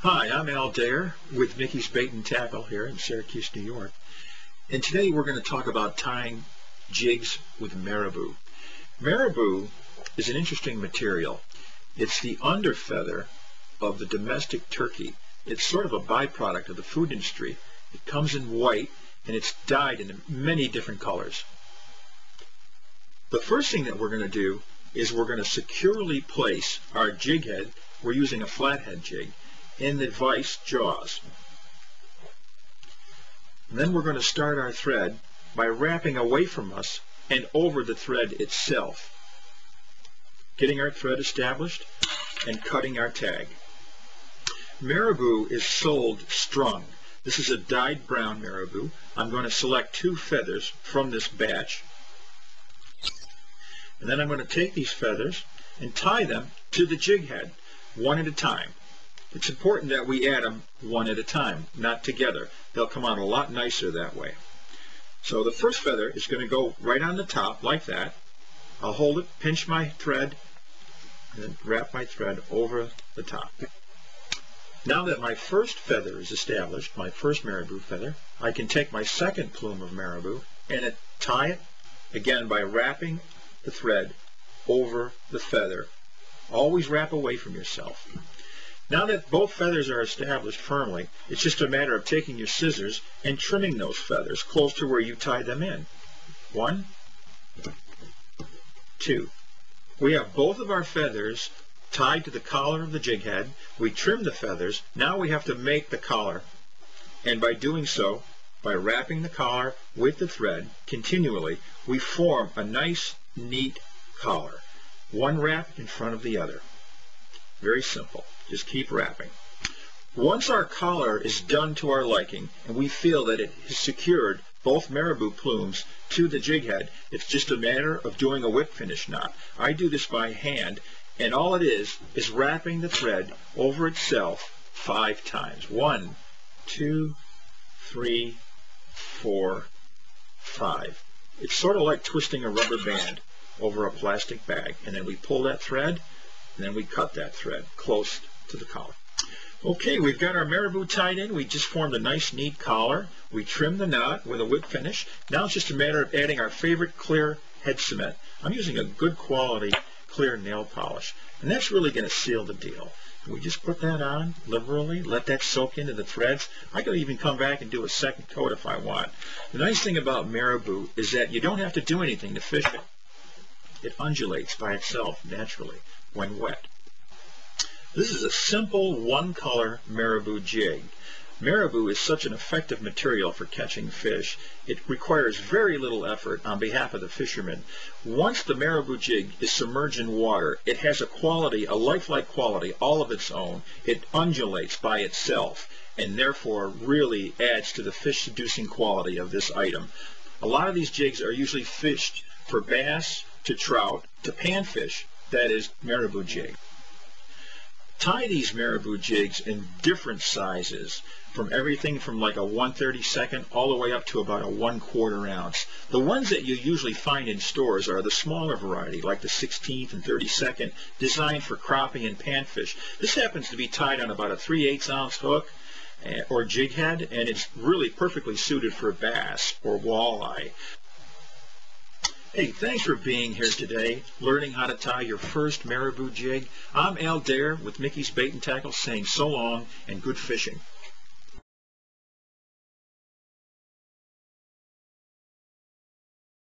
Hi, I'm Al Dare with Mickey's Bait and Tackle here in Syracuse, New York. And today we're going to talk about tying jigs with marabou. Marabou is an interesting material. It's the underfeather of the domestic turkey. It's sort of a byproduct of the food industry. It comes in white and it's dyed in many different colors. The first thing that we're going to do is we're going to securely place our jig head. We're using a flathead jig in the vise jaws. And then we're going to start our thread by wrapping away from us and over the thread itself, getting our thread established and cutting our tag. Marabou is sold strung. This is a dyed brown marabou. I'm going to select 2 feathers from this batch, and then I'm going to take these feathers and tie them to the jig head one at a time. It's important that we add them one at a time, not together. They'll come out a lot nicer that way. So the first feather is going to go right on the top like that. I'll hold it, pinch my thread, and then wrap my thread over the top. Now that my first feather is established, my first marabou feather, I can take my second plume of marabou and tie it again by wrapping the thread over the feather. Always wrap away from yourself. Now that both feathers are established firmly, it's just a matter of taking your scissors and trimming those feathers close to where you tied them in. 1, 2. We have both of our feathers tied to the collar of the jig head. We trim the feathers. Now we have to make the collar. And by doing so, by wrapping the collar with the thread continually, we form a nice, neat collar. One wrap in front of the other. Very simple. Just keep wrapping. Once our collar is done to our liking and we feel that it has secured both marabou plumes to the jig head, it's just a matter of doing a whip finish knot. I do this by hand, and all it is wrapping the thread over itself 5 times. 1, 2, 3, 4, 5. It's sort of like twisting a rubber band over a plastic bag, and then we pull that thread and then we cut that thread close to the collar. Okay, we've got our marabou tied in. We just formed a nice, neat collar. We trimmed the knot with a whip finish. Now it's just a matter of adding our favorite clear head cement. I'm using a good quality clear nail polish, and that's really going to seal the deal. We just put that on liberally, let that soak into the threads. I could even come back and do a second coat if I want. The nice thing about marabou is that you don't have to do anything to fish it. It undulates by itself naturally when wet. This is a simple one-color marabou jig. Marabou is such an effective material for catching fish. It requires very little effort on behalf of the fishermen. Once the marabou jig is submerged in water, it has a quality, a lifelike quality, all of its own. It undulates by itself and therefore really adds to the fish-seducing quality of this item. A lot of these jigs are usually fished for bass, to trout, to panfish, that is marabou jig. Tie these marabou jigs in different sizes, from everything from like a 1/32 all the way up to about a 1/4 ounce. The ones that you usually find in stores are the smaller variety, like the 16th and 32nd, designed for crappie and panfish. This happens to be tied on about a 3/8 ounce hook or jig head, and it's really perfectly suited for bass or walleye. Hey, thanks for being here today, learning how to tie your first marabou jig. I'm Al Dare with Mickey's Bait and Tackle saying so long and good fishing.